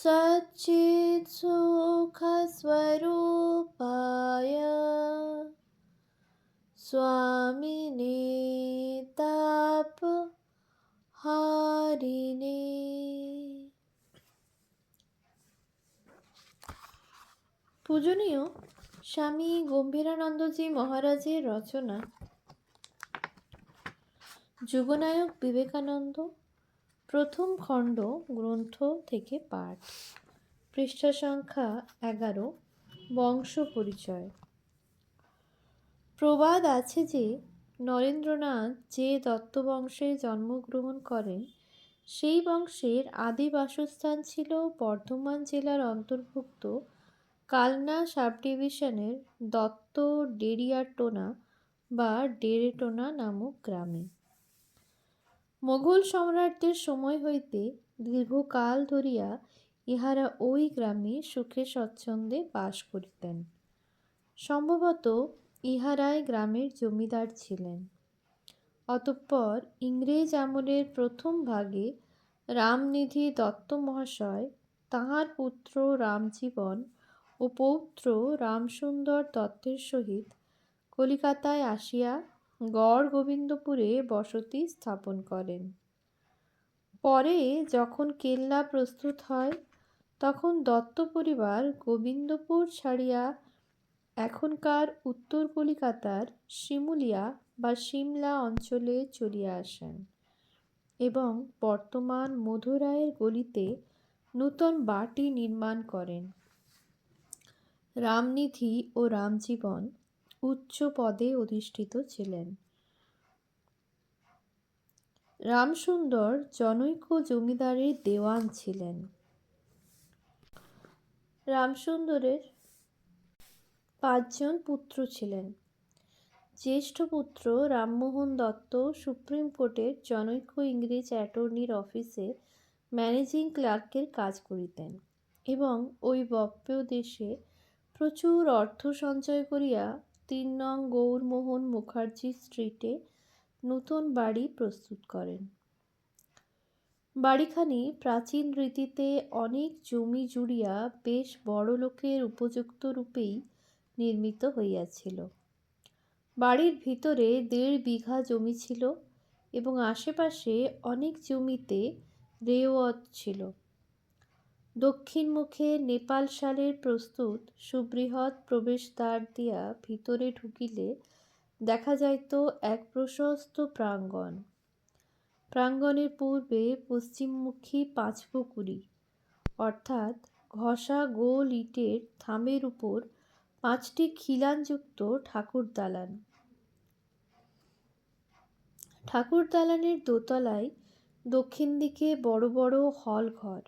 सच्चित्सुखस्वरूपाय स्वामिने तापहारिणे। পূজনীয় স্বামী গম্ভীরানন্দজি মহারাজের রচনা যুগনায়ক বিবেকানন্দ, প্রথম খণ্ড গ্রন্থ থেকে পাঠ, পৃষ্ঠা সংখ্যা 11, বংশ পরিচয়। প্রবাদ আছে যে নরেন্দ্রনাথ যে দত্ত বংশে জন্মগ্রহণ করেন সেই বংশের আদি বাসস্থান ছিল বর্ধমান জেলার অন্তর্ভুক্ত কালনা সাব ডিভিশনের দত্ত ডেরিয়াটোনা বা ডেরেটোনা নামক গ্রামে। মোগল সম্রাটদের সময় হইতে দীর্ঘকাল ধরিয়া ইহারা ওই গ্রামে সুখে স্বচ্ছন্দে বাস করিতেন। সম্ভবত ইহারাই গ্রামের জমিদার ছিলেন। অতঃপর ইংরেজ আমলের প্রথম ভাগে রামনিধি দত্ত মহাশয় তাঁহার পুত্র রামজীবন ও পৌত্র রামসুন্দর দত্তের সহিত কলিকাতায় আসিয়া গড় গোবিন্দপুরে বসতি স্থাপন করেন। পরে যখন কেল্লা প্রস্তুত হয় তখন দত্ত পরিবার গোবিন্দপুর ছাড়িয়া এখনকার উত্তর কলিকাতার শিমুলিয়া বা সিমলা অঞ্চলে চলিয়া আসেন এবং বর্তমান মধুরায়ের গলিতে নূতন বাটি নির্মাণ করেন। রামনিধি ও রামজীবন উচ্চ পদে অধিষ্ঠিত ছিলেন। রামসুন্দর জনৈক জমিদারের দেওয়ান ছিলেন। রামসুন্দরের 5 জন পুত্র ছিলেন। জ্যেষ্ঠ পুত্র রামমোহন দত্ত সুপ্রিম কোর্টের জনৈক ইংরেজ অ্যাটর্নির অফিসে ম্যানেজিং ক্লার্কের কাজ করিতেন এবং ওই বপ্য দেশে প্রচুর অর্থ সঞ্চয় করিয়া 3 নং গৌরমোহন মুখার্জি স্ট্রিটে নূতন বাড়ি প্রস্তুত করেন। বাড়িখানি প্রাচীন রীতিতে অনেক জমি জুড়িয়া বেশ বড়লোকের উপযুক্ত রূপেই নির্মিত হইয়াছিল। বাড়ির ভিতরে 1.5 বিঘা জমি ছিল এবং আশেপাশে অনেক জমিতে রেওয়াজ ছিল। দক্ষিণমুখে নেপাল শালের প্রস্তুত সুবৃহৎ প্রবেশদ্বার দিয়া ভিতরে ঢুকিলে দেখা যাইত এক প্রশস্ত প্রাঙ্গণ। প্রাঙ্গণের পূর্বে পশ্চিমমুখী 5 পুকুরি, অর্থাৎ ঘষা গোল ইটের থামের উপর 5টি খিলানযুক্ত ঠাকুর দালান। ঠাকুর দালানের দোতলায় দক্ষিণ দিকে বড় বড় হল ঘর।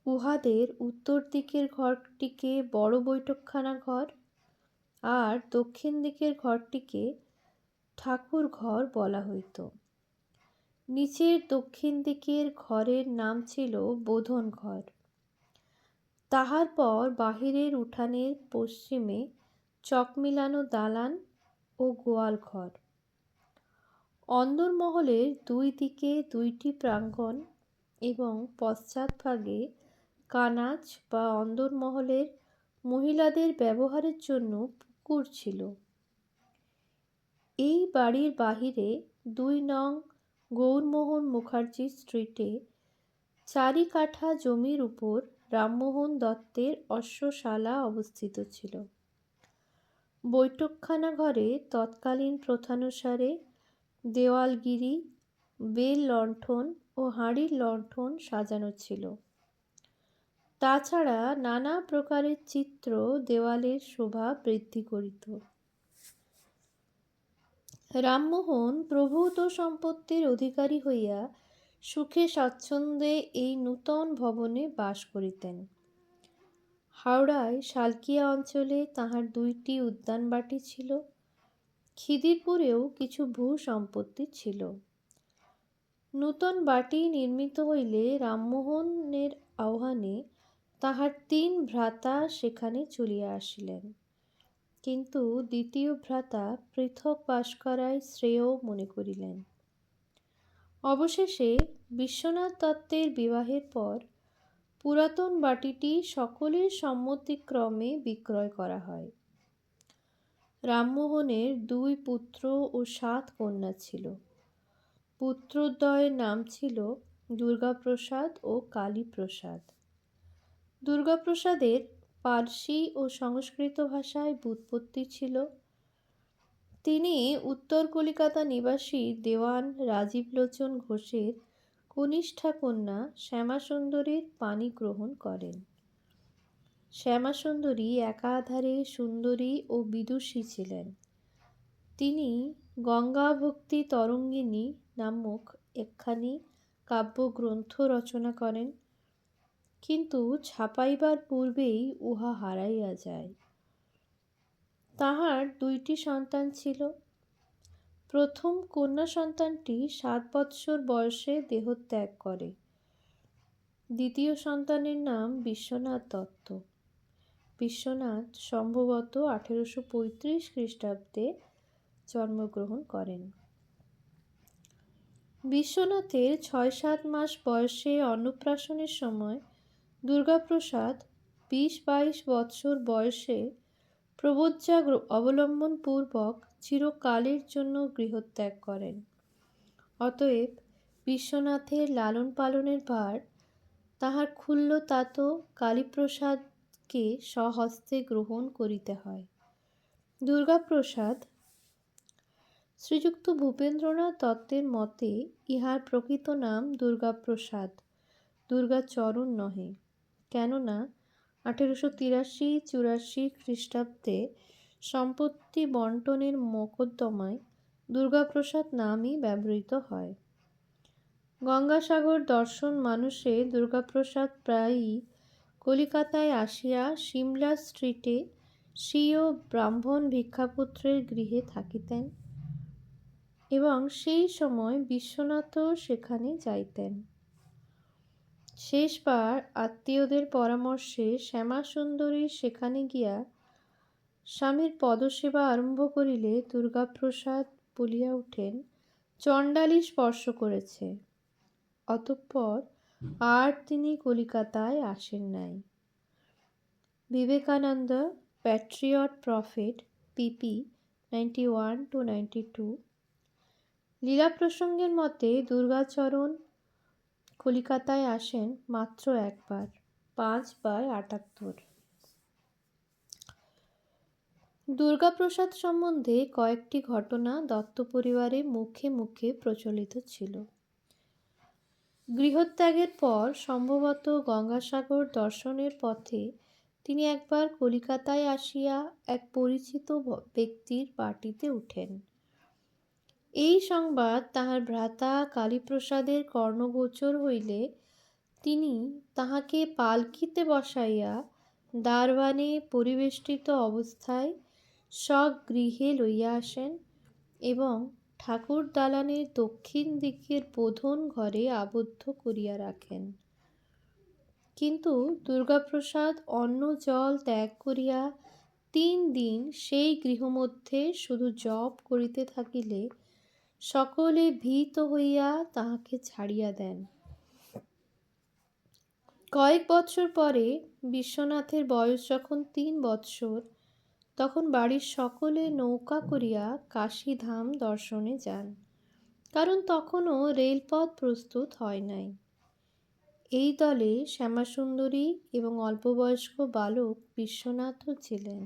উহাদের উত্তর দিকের ঘরটিকে বড় বৈঠকখানা ঘর আর দক্ষিণ দিকের ঘরটিকে ঠাকুর ঘর বলা হইত। নিচের দক্ষিণ দিকের ঘরের নাম ছিল বোধন ঘর। তাহার পর বাহিরের উঠানের পশ্চিমে চকমিলানো দালান ও গোয়াল ঘর। অন্দরমহলের 2 দিকে 2টি প্রাঙ্গণ এবং পশ্চাৎভাগে কানাচ বা অন্দরমহলের মহিলাদের ব্যবহারের জন্য পুকুর ছিল। এই বাড়ির বাহিরে 2 নং গৌরমোহন মুখার্জি স্ট্রিটে 4 কাঠা জমির উপর রামমোহন দত্তের অশ্বশালা অবস্থিত ছিল। বৈঠকখানা ঘরে তৎকালীন প্রথানুসারে দেওয়ালগিরি, বেল লণ্ঠন ও হাঁড়ির লণ্ঠন সাজানো ছিল। তাছাড়া নানা প্রকারের চিত্র দেওয়ালের শোভা বৃদ্ধি করিত। রামমোহন প্রভূত সম্পত্তির অধিকারী হইয়া সুখে স্বচ্ছন্দে এই নূতন ভবনে বাস করিতেন। হাওড়ায় শালকিয়া অঞ্চলে তাহার 2টি উদ্যানবাটি ছিল। খিদিরপুরেও কিছু ভূ সম্পত্তি ছিল। নূতন বাটি নির্মিত হইলে রামমোহনের আহ্বানে তাহার 3 ভ্রাতা সেখানে চলিয়া আসিলেন, কিন্তু দ্বিতীয় ভ্রাতা পৃথক বাস করাই শ্রেয় মনে করিলেন। অবশেষে বিশ্বনাথ দত্তের বিবাহের পর পুরাতন বাটিটি সকলের সম্মতিক্রমে বিক্রয় করা হয়। রামমোহনের 2 পুত্র ও 7 কন্যা ছিল। পুত্রদ্বয়ের নাম ছিল দুর্গাপ্রসাদ ও কালীপ্রসাদ। দুর্গাপ্রসাদের পার্সি ও সংস্কৃত ভাষায় ব্যুৎপত্তি ছিল। তিনি উত্তর কলিকাতা নিবাসী দেওয়ান রাজীবলোচন ঘোষের কনিষ্ঠা কন্যা শ্যামাসুন্দরীর পাণি গ্রহণ করেন। শ্যামাসুন্দরী একাধারে সুন্দরী ও বিদুষী ছিলেন। তিনি গঙ্গাভক্তি তরঙ্গিনী নামক একখানি কাব্যগ্রন্থ রচনা করেন, কিন্তু ছাপাইবার পূর্বেই উহা হারাইয়া যায়। তাহার 2টি সন্তান ছিল। প্রথম কন্যা সন্তানটি 7 বৎসর বয়সে দেহত্যাগ করে। দ্বিতীয় সন্তানের নাম বিশ্বনাথ দত্ত। বিশ্বনাথ সম্ভবত 1835 খ্রিস্টাব্দে জন্মগ্রহণ করেন। বিশ্বনাথের 6-7 মাস বয়সে অন্নপ্রাশনের সময় দুর্গাপ্রসাদ 20-22 বৎসর বয়সে প্রবোজ্জা অবলম্বন পূর্বক চিরকালের জন্য গৃহত্যাগ করেন। অতএব বিশ্বনাথের লালন পালনের ভার তাহার ক্ষুল্লতাত কালীপ্রসাদকে স্বহস্তে গ্রহণ করিতে হয়। দুর্গাপ্রসাদ শ্রীযুক্ত ভূপেন্দ্রনাথ দত্তের মতে ইহার প্রকৃত নাম দুর্গাপ্রসাদ, দুর্গাচরণ নহে। কেননা 1883-84 খ্রিস্টাব্দে সম্পত্তি বন্টনের মোকদ্দমায় দুর্গাপ্রসাদ নামই ব্যবহৃত হয়। গঙ্গাসাগর দর্শন মানুষে দুর্গাপ্রসাদ প্রায়ই কলিকাতায় আসিয়া সিমলা স্ট্রিটে স্বীয় ব্রাহ্মণ ভিক্ষাপুত্রের গৃহে থাকিতেন এবং সেই সময় বিশ্বনাথও সেখানে যাইতেন। শেষবার আত্মীয়দের পরামর্শে শ্যামাসুন্দরী সেখানে গিয়া স্বামীর পদসেবা আরম্ভ করিলে দুর্গাপ্রসাদ বলিয়া উঠেন, চণ্ডালী স্পর্শ করেছে। অতঃপর আর তিনি কলিকাতায় আসেন নাই। Vivekananda, Patriot prophet, pp 91-92। লীলা প্রসঙ্গের মতে দুর্গাচরণ কলিকাতায় আসেন মাত্র একবার, 5/78। দুর্গাপ্রসাদ সম্বন্ধে কয়েকটি ঘটনা দত্ত পরিবারে মুখে মুখে প্রচলিত ছিল। গৃহত্যাগের পর সম্ভবত গঙ্গাসাগর দর্শনের পথে তিনি একবার কলিকাতায় আসিয়া এক পরিচিত ব্যক্তির বাটিতে উঠেন। এই সংবাদ তাহার ভ্রাতা কালীপ্রসাদের কর্ণগোচর হইলে তিনি তাহাকে পালকিতে বসাইয়া দারওয়ানে পরিবেষ্টিত অবস্থায় স্বগৃহে লইয়া আসেন এবং ঠাকুর দালানের দক্ষিণ দিকের বোধন ঘরে আবদ্ধ করিয়া রাখেন। কিন্তু দুর্গাপ্রসাদ অন্ন জল ত্যাগ করিয়া 3 দিন সেই গৃহমধ্যে শুধু জপ করিতে থাকিলে সকলে ভীত হইয়া তাহাকে ছাড়িয়া দেন। কয়েক বৎসর পরে বিশ্বনাথের বয়স যখন 3 বৎসর, তখন বাড়ির সকলে নৌকা করিয়া কাশীধাম দর্শনে যান, কারণ তখনও রেলপথ প্রস্তুত হয় নাই। এই দলে শ্যামাসুন্দরী এবং অল্পবয়স্ক বালক বিশ্বনাথও ছিলেন।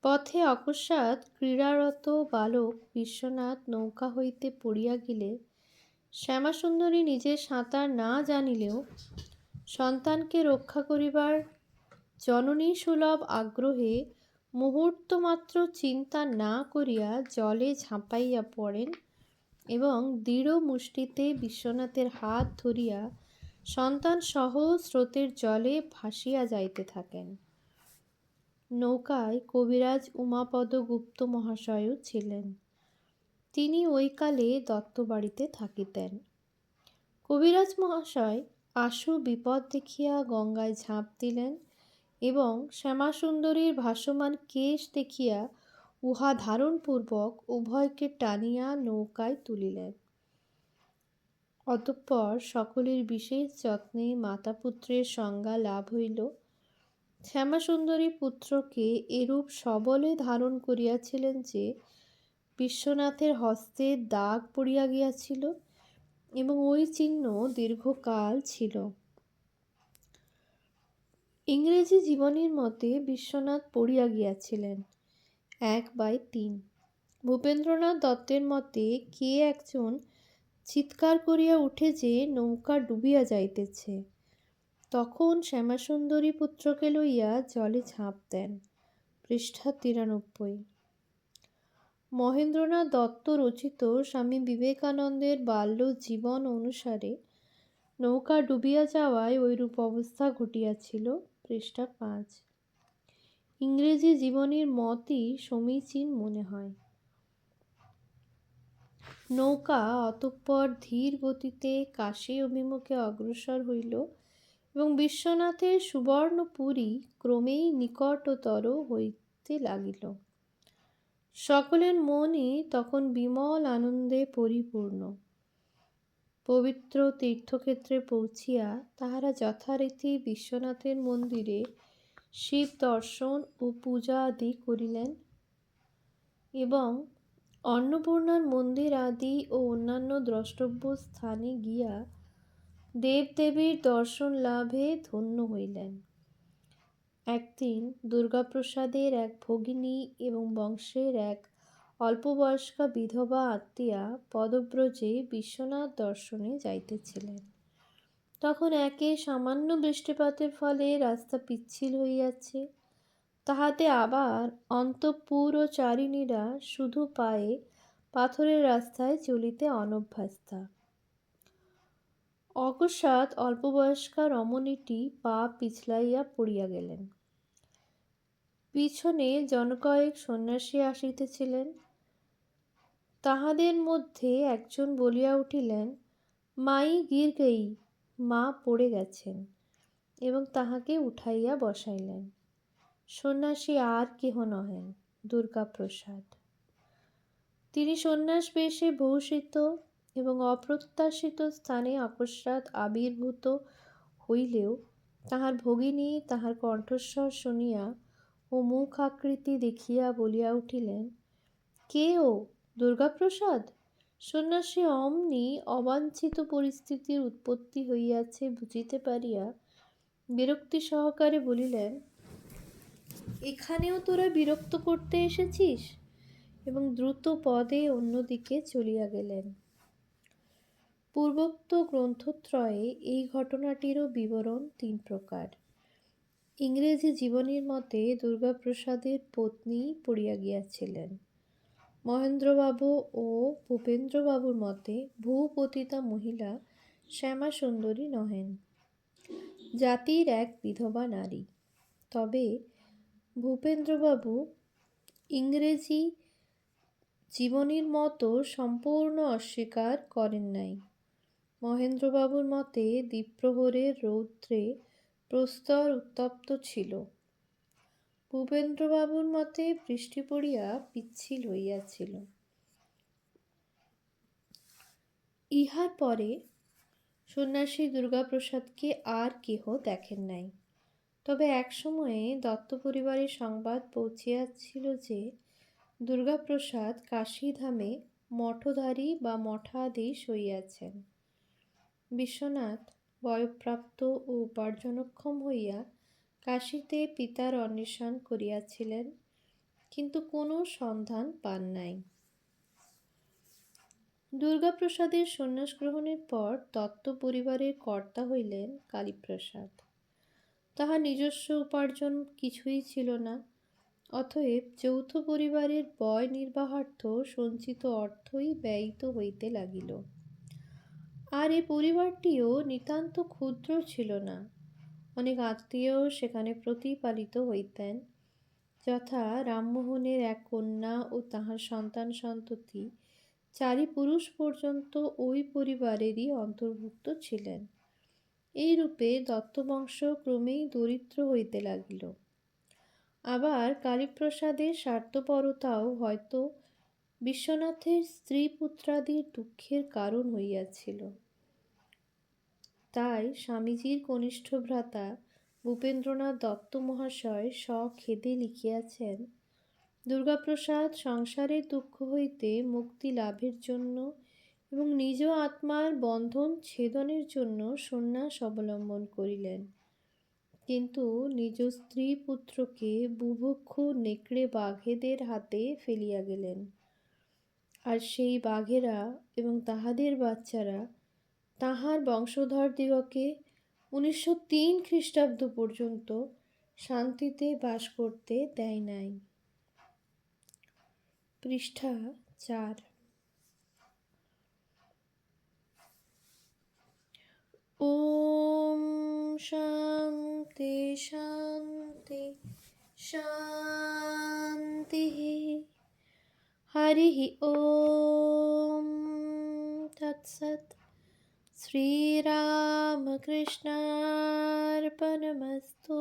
পথে অকস্মাৎ ক্রীড়ারত বালক বিশ্বনাথ নৌকা হইতে পড়িয়া গেলে শ্যামাসুন্দরী নিজে সাঁতার না জানিলেও সন্তানকে রক্ষা করিবার জননী সুলভ আগ্রহে মুহূর্তমাত্র চিন্তা না করিয়া জলে ঝাঁপাইয়া পড়েন এবং দৃঢ় মুষ্টিতে বিশ্বনাথের হাত ধরিয়া সন্তান সহ স্রোতের জলে ভাসিয়া যাইতে থাকেন। নৌকায় কবিরাজ উমাপদ গুপ্ত মহাশয়ও ছিলেন। তিনি ওই কালে দত্তবাড়িতে থাকিতেন। কবিরাজ মহাশয় আশু বিপদ দেখিয়া গঙ্গায় ঝাঁপ দিলেন এবং শ্যামাসুন্দরীর ভাসমান কেশ দেখিয়া উহা ধারণপূর্বক উভয়কে টানিয়া নৌকায় তুলিলেন। অতঃপর সকলের বিশেষ যত্নে মাতা পুত্রের সংজ্ঞা লাভ হইল। শ্যামাসুন্দরী পুত্রকে এরূপ সবলে ধারণ করিয়াছিলেন যে বিশ্বনাথের হস্তে দাগ পড়িয়া গিয়াছিল এবং ওই চিহ্ন দীর্ঘকাল ছিল। ইংরেজি জীবনীর মতে বিশ্বনাথ পড়িয়া গিয়াছিলেন 1/3। ভূপেন্দ্রনাথ দত্তের মতে কে একজন চিৎকার করিয়া উঠে যে নৌকা ডুবিয়া যাইতেছে, তখন শ্যামাসুন্দরী পুত্রকে লইয়া জলে ঝাঁপ দেন। পৃষ্ঠা 93। মহেন্দ্রনাথ দত্ত রচিত স্বামী বিবেকানন্দের বাল্য জীবন অনুসারে নৌকা ডুবিয়া যাওয়ায় ঐরূপ অবস্থা ঘটিয়াছিল। পৃষ্ঠা 5। ইংরেজি জীবনীর মতই সমীচীন মনে হয়। নৌকা অতঃপর ধীর গতিতে কাশী অভিমুখে অগ্রসর হইল এবং বিশ্বনাথের সুবর্ণপুরী ক্রমেই নিকটতর হইতে লাগিল। সকলের মনই তখন বিমল আনন্দে পরিপূর্ণ। পবিত্র তীর্থক্ষেত্রে পৌঁছিয়া তাহারা যথারীতি বিশ্বনাথের মন্দিরে শিব দর্শন ও পূজা আদি করিলেন এবং অন্নপূর্ণার মন্দির আদি ও অন্যান্য দ্রষ্টব্য স্থানে গিয়া দেবদেবীর দর্শন লাভে ধন্য হইলেন। একদিন দুর্গাপ্রসাদের এক ভগিনী এবং বংশের এক অল্পবয়স্কা বিধবা আত্মীয়া পদব্রজে বিশ্বনাথ দর্শনে যাইতেছিলেন। তখন একে সামান্য বৃষ্টিপাতের ফলে রাস্তা পিচ্ছিল হইয়াছে, তাহাতে আবার অন্তঃপুরচারিণীরা শুধু পায়ে পাথরের রাস্তায় চলিতে অনভ্যস্তা। অকস্মাৎ অল্পবয়স্কা রমণীটি পা পিছলাইয়া পড়িয়া গেলেন। পিছনে জনকয়েক সন্ন্যাসী আসিতেছিলেন। তাহাদের মধ্যে একজন বলিয়া উঠিলেন, মাই গির গই, মা পড়ে গেছেন, এবং তাহাকে উঠাইয়া বসাইলেন। সন্ন্যাসী আর কেহ নহেন, দুর্গাপ্রসাদ। তিনি সন্ন্যাস বেশে ভূষিত এবং অপ্রত্যাশিত স্থানে অকস্মাৎ আবির্ভূত হইলেও তাহার ভগিনী তাহার কণ্ঠস্বর শুনিয়া ও মুখ আকৃতি দেখিয়া বলিয়া উঠিলেন, কে ও, দুর্গাপ্রসাদ? সন্ন্যাসী অমনি অবাঞ্ছিত পরিস্থিতির উৎপত্তি হইয়াছে বুঝিতে পারিয়া বিরক্তি সহকারে বলিলেন, এখানেও তোরা বিরক্ত করতে এসেছিস? এবং দ্রুত পদে অন্যদিকে চলিয়া গেলেন। পূর্বোক্ত গ্রন্থত্রয়ে এই ঘটনাটিরও বিবরণ 3 প্রকার। ইংরেজি জীবনীর মতে দুর্গাপ্রসাদের পত্নী পড়িয়া গিয়াছিলেন। মহেন্দ্রবাবু ও ভূপেন্দ্রবাবুর মতে ভূপতিতা মহিলা শ্যামাসুন্দরী নহেন, জাতির এক বিধবা নারী। তবে ভূপেন্দ্রবাবু ইংরেজি জীবনীর মতো সম্পূর্ণ অস্বীকার করেন নাই। মহেন্দ্রবাবুর মতে দ্বিপ্রহরের রৌদ্রে প্রস্তর উত্তপ্ত ছিল। ভূপেন্দ্রবাবুর মতে বৃষ্টি পড়িয়া পিচ্ছিল হইয়াছিল। ইহার পরে সন্ন্যাসী দুর্গাপ্রসাদকে আর কেহ দেখেন নাই। তবে এক সময়ে দত্ত পরিবারের সংবাদ পৌঁছিয়াছিল যে দুর্গাপ্রসাদ কাশীধামে মঠধারী বা মঠাধীশ হইয়াছেন। বিশ্বনাথ বয়ঃপ্রাপ্ত ও উপার্জনক্ষম হইয়া কাশীতে পিতার অন্বেষণ করিয়াছিলেন, কিন্তু কোনো সন্ধান পান নাই। দুর্গাপ্রসাদের সন্ন্যাস গ্রহণের পর দত্ত পরিবারের কর্তা হইলেন কালীপ্রসাদ। তাহার নিজস্ব উপার্জন কিছুই ছিল না, অতএব যৌথ পরিবারের ব্যয় নির্বাহার্থ সঞ্চিত অর্থই ব্যয়িত হইতে লাগিল। আর এ পরিবারটিও নিতান্ত ক্ষুদ্র ছিল না। অনেক আত্মীয় সেখানে প্রতিপালিত হইতেন, যথা রামমোহনের এক কন্যা ও তাহার সন্তান সন্ততি 4 পুরুষ পর্যন্ত ওই পরিবারেরই অন্তর্ভুক্ত ছিলেন। এইরূপে দত্তবংশ ক্রমেই দরিদ্র হইতে লাগিল। আবার কালীপ্রসাদের স্বার্থপরতাও হয়তো বিশ্বনাথের স্ত্রী পুত্রাদির দুঃখের কারণ হইয়াছিল। তাই স্বামীজির কনিষ্ঠ ভ্রাতা ভূপেন্দ্রনাথ দত্ত মহাশয় সখেদে লিখিয়াছেন, দুর্গাপ্রসাদ সংসারের দুঃখ হইতে মুক্তি লাভের জন্য এবং নিজ আত্মার বন্ধন ছেদনের জন্য সন্ন্যাস অবলম্বন করিলেন, কিন্তু নিজ স্ত্রী পুত্রকে বুভুক্ষু নেকড়ে বাঘেদের হাতে ফেলিয়া গেলেন। আর সেই বাঘেরা এবং তাহাদের বাচ্চারা তাহার বংশধরদিগকে 1903 খ্রিস্টাব্দ পর্যন্ত শান্তিতে বাস করতে দেয় নাই। পৃষ্ঠা 4। ওম শান্তি শান্তি শান্তি। হরি ওম তৎসৎ। শ্রীরামকৃষ্ণার্পণমস্তু।